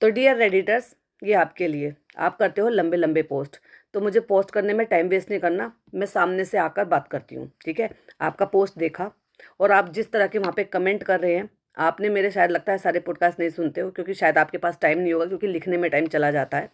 तो डियर रेडिटर्स, ये आपके लिए। आप करते हो लंबे लंबे पोस्ट, तो मुझे पोस्ट करने में टाइम वेस्ट नहीं करना। मैं सामने से आकर बात करती हूँ, ठीक है। आपका पोस्ट देखा और आप जिस तरह के वहाँ पे कमेंट कर रहे हैं, आपने मेरे शायद लगता है सारे पॉडकास्ट नहीं सुनते हो, क्योंकि शायद आपके पास टाइम नहीं होगा, क्योंकि लिखने में टाइम चला जाता है।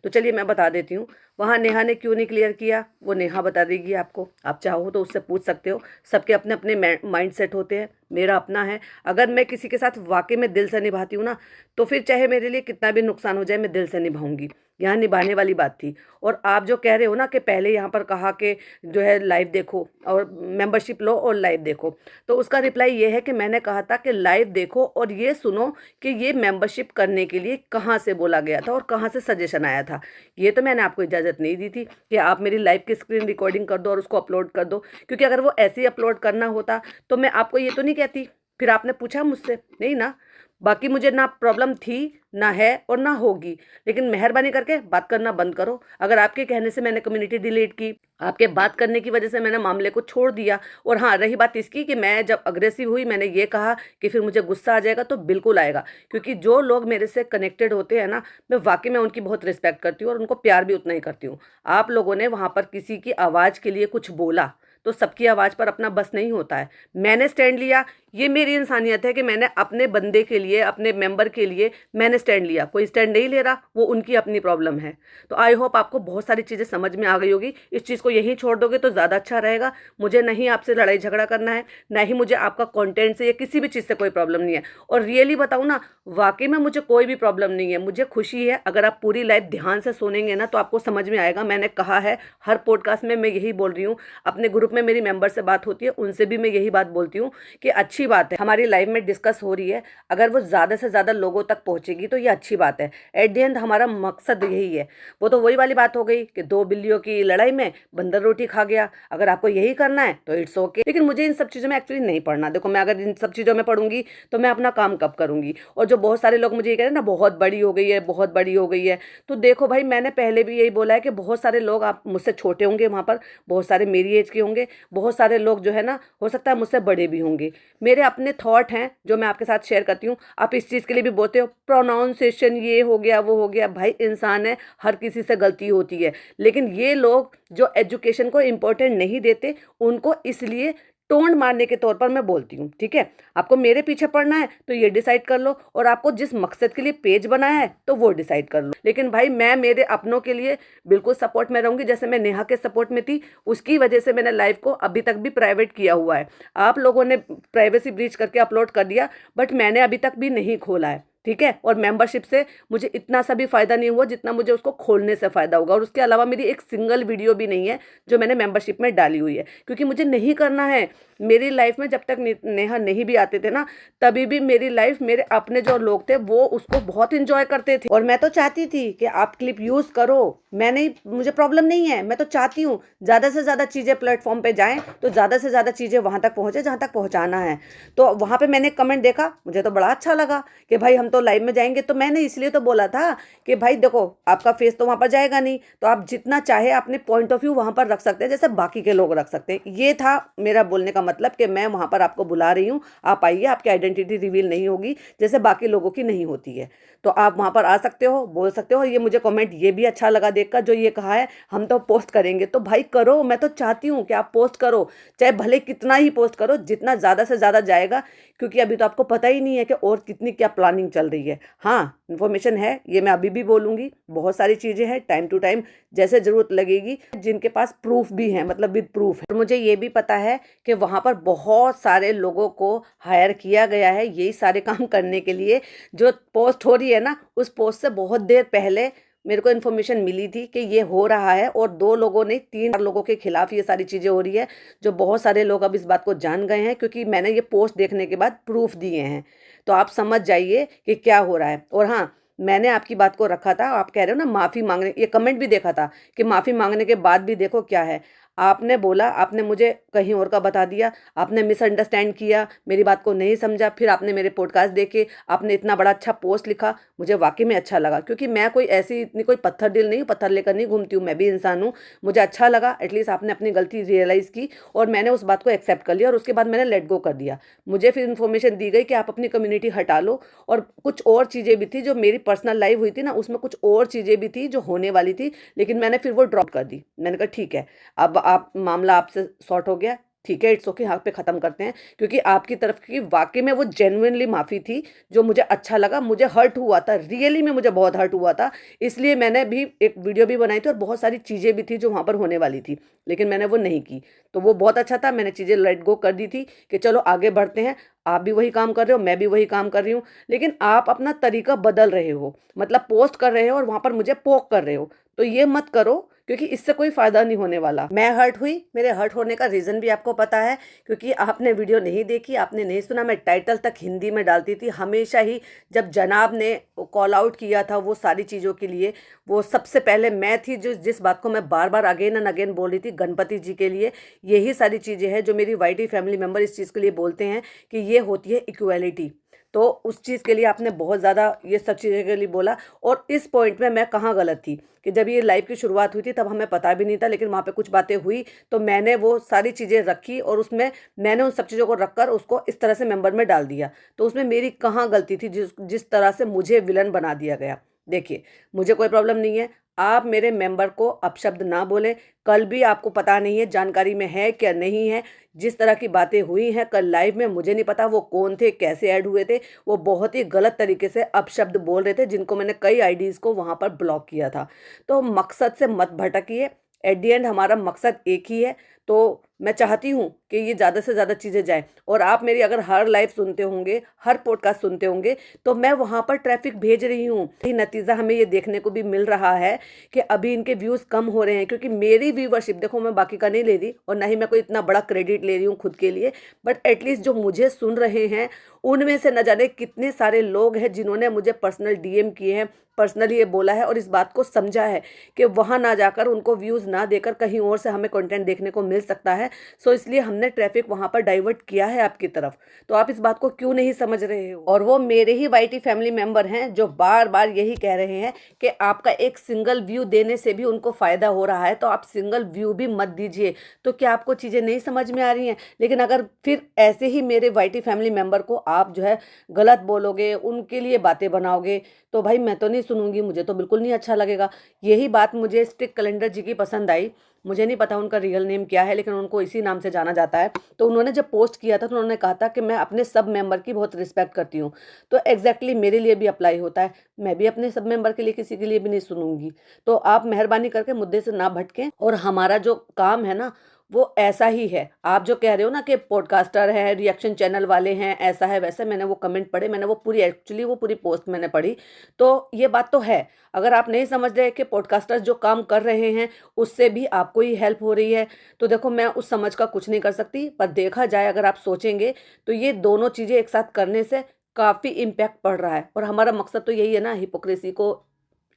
तो चलिए मैं बता देती हूँ। वहाँ नेहा ने क्यों नहीं क्लियर किया, वो नेहा बता देगी आपको। आप चाहो तो उससे पूछ सकते हो। सबके अपने अपने माइंड सेट होते हैं, मेरा अपना है। अगर मैं किसी के साथ वाकई में दिल से निभाती हूँ ना, तो फिर चाहे मेरे लिए कितना भी नुकसान हो जाए, मैं दिल से निभाऊंगी। यहाँ निभाने वाली बात थी। और आप जो कह रहे हो ना कि पहले यहाँ पर कहा कि जो है लाइव देखो और मेंबरशिप लो और लाइव देखो, तो उसका रिप्लाई ये है कि मैंने कहा था कि लाइव देखो और ये सुनो कि ये मेंबरशिप करने के लिए कहाँ से बोला गया था और कहाँ से सजेशन आया था। ये तो मैंने आपको इजाज़त नहीं दी थी कि आप मेरी लाइव की स्क्रीन रिकॉर्डिंग कर दो और उसको अपलोड कर दो, क्योंकि अगर वो ऐसे ही अपलोड करना होता तो मैं आपको ये तो नहीं कहती। फिर आपने पूछा मुझसे, नहीं ना। बाकी मुझे ना प्रॉब्लम थी, ना है और ना होगी, लेकिन मेहरबानी करके बात करना बंद करो। अगर आपके कहने से मैंने कम्युनिटी डिलीट की, आपके बात करने की वजह से मैंने मामले को छोड़ दिया, और हाँ रही बात इसकी कि मैं जब अग्रेसिव हुई, मैंने ये कहा कि फिर मुझे गुस्सा आ जाएगा, तो बिल्कुल आएगा। क्योंकि जो लोग मेरे से कनेक्टेड होते हैं ना, मैं वाकई में उनकी बहुत रिस्पेक्ट करती हूँ और उनको प्यार भी उतना ही करती हूँ। आप लोगों ने वहाँ पर किसी की आवाज़ के लिए कुछ बोला, तो सबकी आवाज़ पर अपना बस नहीं होता है। मैंने स्टैंड लिया, ये मेरी इंसानियत है कि मैंने अपने बंदे के लिए, अपने मेंबर के लिए मैंने स्टैंड लिया। कोई स्टैंड नहीं ले रहा, वो उनकी अपनी प्रॉब्लम है। तो आई होप आपको बहुत सारी चीज़ें समझ में आ गई होगी। इस चीज़ को यहीं छोड़ दोगे तो ज़्यादा अच्छा रहेगा। मुझे नहीं आपसे लड़ाई झगड़ा करना है, ना ही मुझे आपका कंटेंट से या किसी भी चीज़ से कोई प्रॉब्लम नहीं है। और रियली बताऊँ ना, वाकई में मुझे कोई भी प्रॉब्लम नहीं है। मुझे खुशी है, अगर आप पूरी लाइफ ध्यान से सुनेंगे ना तो आपको समझ में आएगा। मैंने कहा है हर पॉडकास्ट में, मैं यही बोल रही हूँ। अपने ग्रुप में मेरी मेंबर से बात होती है, उनसे भी मैं यही बात बोलती हूँ कि अच्छी बात है हमारी लाइव में डिस्कस हो रही है। अगर वो ज़्यादा से ज़्यादा लोगों तक पहुँचेगी तो ये अच्छी बात है। एट द एंड हमारा मकसद यही है। वो तो वही वाली बात हो गई कि दो बिल्लियों की लड़ाई में बंदर रोटी खा गया। अगर आपको यही करना है तो इट्स ओके, लेकिन मुझे इन सब चीज़ों में एक्चुअली नहीं पढ़ना। देखो, मैं अगर इन सब चीज़ों में पढ़ूंगी तो मैं अपना काम कब करूंगी। और जो बहुत सारे लोग मुझे ये कह रहे हैं ना, बहुत बड़ी हो गई है, बहुत बड़ी हो गई है, तो देखो भाई, मैंने पहले भी यही बोला है कि बहुत सारे लोग आप मुझसे छोटे होंगे वहाँ पर, बहुत सारे मेरी एज के होंगे, बहुत सारे लोग जो है ना, हो सकता है मुझसे बड़े भी होंगे। मेरे अपने थॉट हैं जो मैं आपके साथ शेयर करती हूँ। आप इस चीज़ के लिए भी बोलते हो प्रोनाउंसिएशन ये हो गया वो हो गया, भाई इंसान है, हर किसी से गलती होती है। लेकिन ये लोग जो एजुकेशन को इम्पोर्टेंट नहीं देते, उनको इसलिए टोन मारने के तौर पर मैं बोलती हूँ, ठीक है। आपको मेरे पीछे पड़ना है तो ये डिसाइड कर लो, और आपको जिस मकसद के लिए पेज बनाया है तो वो डिसाइड कर लो। लेकिन भाई मैं मेरे अपनों के लिए बिल्कुल सपोर्ट में रहूंगी, जैसे मैं नेहा के सपोर्ट में थी। उसकी वजह से मैंने लाइव को अभी तक भी प्राइवेट किया हुआ है। आप लोगों ने प्राइवेसी ब्रीच करके अपलोड कर दिया, बट मैंने अभी तक भी नहीं खोला है, ठीक है। और मेंबरशिप से मुझे इतना सा भी फायदा नहीं हुआ जितना मुझे उसको खोलने से फायदा होगा। और उसके अलावा मेरी एक सिंगल वीडियो भी नहीं है जो मैंने मेंबरशिप में डाली हुई है, क्योंकि मुझे नहीं करना है। मेरी लाइफ में जब तक नेहा नहीं भी आते थे ना, तभी भी मेरी लाइफ, मेरे अपने जो लोग थे वो उसको बहुत इंजॉय करते थे। और मैं तो चाहती थी कि आप क्लिप यूज करो, मैं नहीं, मुझे प्रॉब्लम नहीं है। मैं तो चाहती हूँ ज़्यादा से ज़्यादा चीज़ें प्लेटफॉर्म पे जाएं, तो ज़्यादा से ज़्यादा चीज़ें वहाँ तक पहुँचे जहाँ तक पहुँचाना है। तो वहाँ पे मैंने कमेंट देखा, मुझे तो बड़ा अच्छा लगा कि भाई हम तो लाइव में जाएंगे। तो मैंने इसलिए तो बोला था कि भाई देखो, आपका फेस तो वहाँ पर जाएगा नहीं, तो आप जितना चाहे अपने पॉइंट ऑफ व्यू वहाँ पर रख सकते हैं, जैसे बाकी के लोग रख सकते हैं। ये था मेरा बोलने का मतलब कि मैं वहाँ पर आपको बुला रही हूँ, आप आइए। आपकी आइडेंटिटी रिवील नहीं होगी जैसे बाकी लोगों की नहीं होती है, तो आप वहाँ पर आ सकते हो, बोल सकते हो। ये मुझे कमेंट ये भी अच्छा लगा देखकर, जो ये कहा है हम तो पोस्ट करेंगे, तो भाई करो। मैं तो चाहती हूँ कि आप पोस्ट करो, चाहे भले कितना ही पोस्ट करो, जितना ज़्यादा से ज़्यादा जाएगा, क्योंकि अभी तो आपको पता ही नहीं है कि और कितनी क्या प्लानिंग चल रही है। हाँ, इन्फॉर्मेशन है, ये मैं अभी भी बोलूँगी। बहुत सारी चीज़ें हैं, टाइम टू टाइम जैसे ज़रूरत लगेगी, जिनके पास प्रूफ भी है, मतलब विद प्रूफ है। और मुझे ये भी पता है कि वहाँ पर बहुत सारे लोगों को हायर किया गया है यही सारे काम करने के लिए। जो पोस्ट हो रही है ना, उस पोस्ट से बहुत देर पहले मेरे को इन्फॉर्मेशन मिली थी कि ये हो रहा है, और 2 लोगों ने 3 लोगों के खिलाफ ये सारी चीज़ें हो रही है। जो बहुत सारे लोग अब इस बात को जान गए हैं, क्योंकि मैंने ये पोस्ट देखने के बाद प्रूफ दिए हैं। तो आप समझ जाइए कि क्या हो रहा है। और हाँ, मैंने आपकी बात को रखा था। आप कह रहे हो ना माफ़ी मांगने, ये कमेंट भी देखा था कि माफ़ी मांगने के बाद भी देखो क्या है। आपने बोला, आपने मुझे कहीं और का बता दिया, आपने मिसअंडरस्टैंड किया, मेरी बात को नहीं समझा, फिर आपने मेरे पॉडकास्ट देखे, आपने इतना बड़ा अच्छा पोस्ट लिखा, मुझे वाकई में अच्छा लगा, क्योंकि मैं कोई ऐसी इतनी कोई पत्थर दिल नहीं हूँ, पत्थर लेकर नहीं घूमती हूँ, मैं भी इंसान हूँ। मुझे अच्छा लगा, एटलीस्ट आपने अपनी गलती रियलाइज़ की और मैंने उस बात को एक्सेप्ट कर लिया और उसके बाद मैंने लेट गो कर दिया। मुझे फिर इन्फॉर्मेशन दी गई कि आप अपनी कम्युनिटी हटा लो, और कुछ और चीज़ें भी थी जो मेरी पर्सनल लाइफ हुई थी ना, उसमें कुछ और चीज़ें भी थी जो होने वाली थी, लेकिन मैंने फिर वो ड्रॉप कर दी। मैंने कहा ठीक है, अब आप मामला आपसे सॉर्ट हो गया, ठीक है, इट्स ओके, यहाँ पे ख़त्म करते हैं, क्योंकि आपकी तरफ की वाकई में वो जेन्युइनली माफ़ी थी जो मुझे अच्छा लगा, मुझे हर्ट हुआ था, रियली में मुझे बहुत हर्ट हुआ था, इसलिए मैंने भी एक वीडियो भी बनाई थी और बहुत सारी चीज़ें भी थी जो वहाँ पर होने वाली थी, लेकिन मैंने वो नहीं की। तो वो बहुत अच्छा था, मैंने चीज़ें लेट गो कर दी थी कि चलो आगे बढ़ते हैं, आप भी वही काम कर रहे हो, मैं भी वही काम कर रही हूँ, लेकिन आप अपना तरीका बदल रहे हो, मतलब पोस्ट कर रहे हो और वहाँ पर मुझे पोक कर रहे हो, तो ये मत करो, क्योंकि इससे कोई फ़ायदा नहीं होने वाला। मैं हर्ट हुई, मेरे हर्ट होने का रीज़न भी आपको पता है, क्योंकि आपने वीडियो नहीं देखी, आपने नहीं सुना, मैं टाइटल तक हिंदी में डालती थी हमेशा ही। जब जनाब ने कॉल आउट किया था वो सारी चीज़ों के लिए, वो सबसे पहले मैं थी जो जिस बात को मैं बार बार अगेन एंड अगेन बोल रही थी, गणपति जी के लिए। यही सारी चीज़ें हैं जो मेरी वाईटी फैमिली मेम्बर इस चीज़ के लिए बोलते हैं कि ये होती है इक्वालिटी। तो उस चीज़ के लिए आपने बहुत ज़्यादा ये सब चीज़ों के लिए बोला, और इस पॉइंट में मैं कहाँ गलत थी कि जब ये लाइव की शुरुआत हुई थी तब हमें पता भी नहीं था, लेकिन वहाँ पे कुछ बातें हुई तो मैंने वो सारी चीज़ें रखी और उसमें मैंने उन सब चीज़ों को रखकर उसको इस तरह से मेंबर में डाल दिया। तो उसमें मेरी कहाँ गलती थी जिस जिस तरह से मुझे विलन बना दिया गया। देखिए, मुझे कोई प्रॉब्लम नहीं है, आप मेरे मेंबर को अपशब्द ना बोलें। कल भी आपको पता नहीं है, जानकारी में है क्या नहीं है, जिस तरह की बातें हुई हैं कल लाइव में, मुझे नहीं पता वो कौन थे, कैसे ऐड हुए थे, वो बहुत ही गलत तरीके से अपशब्द बोल रहे थे जिनको मैंने कई आईडीज़ को वहाँ पर ब्लॉक किया था। तो मकसद से मत भटकिए, एट द एंड हमारा मकसद एक ही है। तो मैं चाहती हूँ कि ये ज़्यादा से ज़्यादा चीज़ें जाएँ, और आप मेरी अगर हर लाइव सुनते होंगे, हर पॉडकास्ट सुनते होंगे, तो मैं वहाँ पर ट्रैफिक भेज रही हूँ। यही नतीजा हमें ये देखने को भी मिल रहा है कि अभी इनके व्यूज़ कम हो रहे हैं, क्योंकि मेरी व्यूवरशिप, देखो मैं बाकी का नहीं ले रही और ना ही मैं कोई इतना बड़ा क्रेडिट ले रही हूँ खुद के लिए, बट एटलीस्ट जो मुझे सुन रहे हैं उनमें से न जाने कितने सारे लोग हैं जिन्होंने मुझे पर्सनल डीएम किए हैं, पर्सनली ये बोला है और इस बात को समझा है कि वहाँ ना जाकर उनको व्यूज़ ना देकर कहीं और से हमें कंटेंट देखने को मिल सकता है। सो इसलिए हमने ट्रैफिक वहाँ पर डाइवर्ट किया है आपकी तरफ। तो आप इस बात को क्यों नहीं समझ रहे हो? और वो मेरे ही वाईटी फैमिली मेंबर हैं जो बार बार यही कह रहे हैं कि आपका एक सिंगल व्यू देने से भी उनको फ़ायदा हो रहा है, तो आप सिंगल व्यू भी मत दीजिए। तो क्या आपको चीज़ें नहीं समझ में आ रही हैं? लेकिन अगर फिर ऐसे ही मेरे वाईटी फैमिली मेंबर को आप जो है गलत बोलोगे, उनके लिए बातें बनाओगे, तो भाई मैं तो नहीं सुनूंगी, मुझे तो बिल्कुल नहीं अच्छा लगेगा। यही बात मुझे स्टिक कैलेंडर जी की पसंद आई। मुझे नहीं पता उनका रियल नेम क्या है, लेकिन उनको इसी नाम से जाना जाता है। तो उन्होंने जब पोस्ट किया था तो उन्होंने कहा था कि मैं अपने सब मेंबर की बहुत रिस्पेक्ट करती हूँ। तो एग्जैक्टली मेरे लिए भी अप्लाई होता है, मैं भी अपने सब मेंबर के लिए किसी के लिए भी नहीं सुनूंगी। तो आप मेहरबानी करके मुद्दे से ना भटकें, और हमारा जो काम है ना वो ऐसा ही है। आप जो कह रहे हो ना कि पॉडकास्टर है, रिएक्शन चैनल वाले हैं, ऐसा है वैसा, मैंने वो कमेंट पढ़े, मैंने वो पूरी एक्चुअली वो पूरी पोस्ट मैंने पढ़ी। तो ये बात तो है, अगर आप नहीं समझ रहे कि पॉडकास्टर्स जो काम कर रहे हैं उससे भी आपको ही हेल्प हो रही है, तो देखो मैं उस समझ का कुछ नहीं कर सकती। पर देखा जाए, अगर आप सोचेंगे तो ये दोनों चीज़ें एक साथ करने से काफ़ी इम्पैक्ट पड़ रहा है, और हमारा मकसद तो यही है ना, हिपोक्रेसी को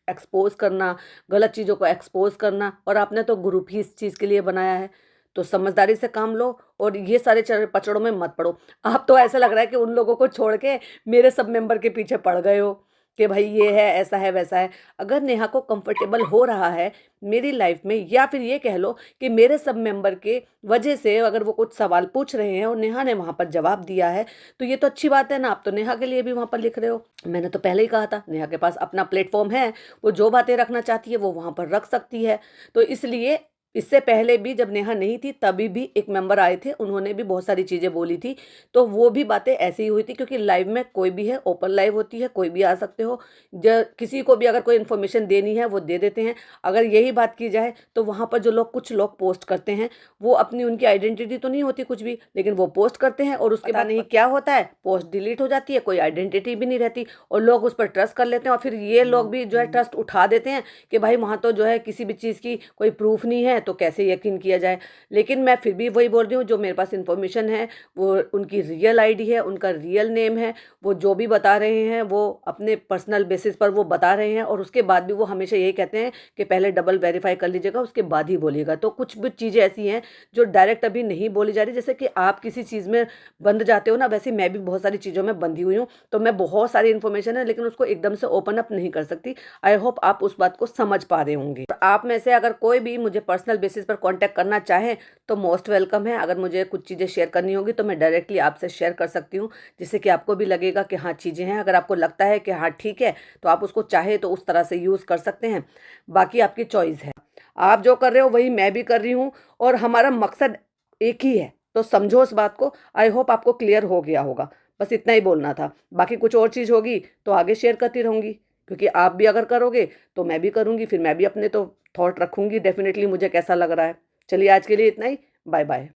एक्सपोज करना, गलत चीज़ों को एक्सपोज करना, और आपने तो ग्रुप ही इस चीज़ के लिए बनाया है। तो समझदारी से काम लो और ये सारे पचड़ों में मत पड़ो। आप तो ऐसा लग रहा है कि उन लोगों को छोड़ के मेरे सब मेंबर के पीछे पड़ गए हो कि भाई ये है, ऐसा है, वैसा है। अगर नेहा को कंफर्टेबल हो रहा है मेरी लाइफ में, या फिर ये कह लो कि मेरे सब मेंबर के वजह से अगर वो कुछ सवाल पूछ रहे हैं और नेहा ने वहाँ पर जवाब दिया है, तो ये तो अच्छी बात है ना। आप तो नेहा के लिए भी वहाँ पर लिख रहे हो। मैंने तो पहले ही कहा था, नेहा के पास अपना प्लेटफॉर्म है, वो जो बातें रखना चाहती है वो वहाँ पर रख सकती है। तो इसलिए इससे पहले भी जब नेहा नहीं थी तभी भी एक मेंबर आए थे, उन्होंने भी बहुत सारी चीज़ें बोली थी, तो वो भी बातें ऐसी ही हुई थी, क्योंकि लाइव में कोई भी है, ओपन लाइव होती है, कोई भी आ सकते हो। किसी को भी अगर कोई इन्फॉर्मेशन देनी है वो दे देते हैं। अगर यही बात की जाए तो वहाँ पर जो लोग, कुछ लोग पोस्ट करते हैं, वो अपनी उनकी आइडेंटिटी तो नहीं होती कुछ भी, लेकिन वो पोस्ट करते हैं और उसके बाद नहीं क्या होता है, पोस्ट डिलीट हो जाती है, कोई आइडेंटिटी भी नहीं रहती, और लोग उस पर ट्रस्ट कर लेते हैं। और फिर ये लोग भी जो है ट्रस्ट उठा देते हैं कि भाई वहाँ तो जो है किसी भी चीज़ की कोई प्रूफ नहीं है, तो कैसे यकीन किया जाए। लेकिन मैं फिर भी वही बोल रही हूँ, जो मेरे पास इन्फॉर्मेशन है वो उनकी रियल आईडी है, उनका रियल नेम है, वो जो भी बता रहे हैं वो अपने पर्सनल बेसिस पर वो बता रहे हैं, और उसके बाद भी वो हमेशा यही कहते हैं कि पहले डबल वेरीफाई कर लीजिएगा उसके बाद ही बोलिएगा। तो कुछ भी चीज़ें ऐसी हैं जो डायरेक्ट अभी नहीं बोली जा रही। जैसे कि आप किसी चीज़ में बंध जाते हो ना, वैसे मैं भी बहुत सारी चीज़ों में बंधी हुई हूँ। तो मैं बहुत सारी इन्फॉर्मेशन है लेकिन उसको एकदम से ओपन अप नहीं कर सकती। आई होप आप उस बात को समझ पा रहे होंगे। आप में से अगर कोई भी मुझे पर्सनल बेसिस पर कांटेक्ट करना चाहे तो मोस्ट वेलकम है। अगर मुझे कुछ चीज़ें शेयर करनी होगी तो मैं डायरेक्टली आपसे शेयर कर सकती हूँ, जिससे कि आपको भी लगेगा कि हाँ चीज़ें हैं। अगर आपको लगता है कि हाँ ठीक है तो आप उसको चाहे तो उस तरह से यूज़ कर सकते हैं, बाकी आपकी चॉइस है। आप जो कर रहे हो वही मैं भी कर रही हूँ, और हमारा मकसद एक ही है, तो समझो इस बात को। आई होप आपको क्लियर हो गया होगा। बस इतना ही बोलना था। बाकी कुछ और चीज़ होगी तो आगे शेयर करती रहूँगी, क्योंकि आप भी अगर करोगे तो मैं भी करूँगी, फिर मैं भी अपने तो थॉट रखूँगी डेफिनेटली मुझे कैसा लग रहा है। चलिए आज के लिए इतना ही। Bye bye.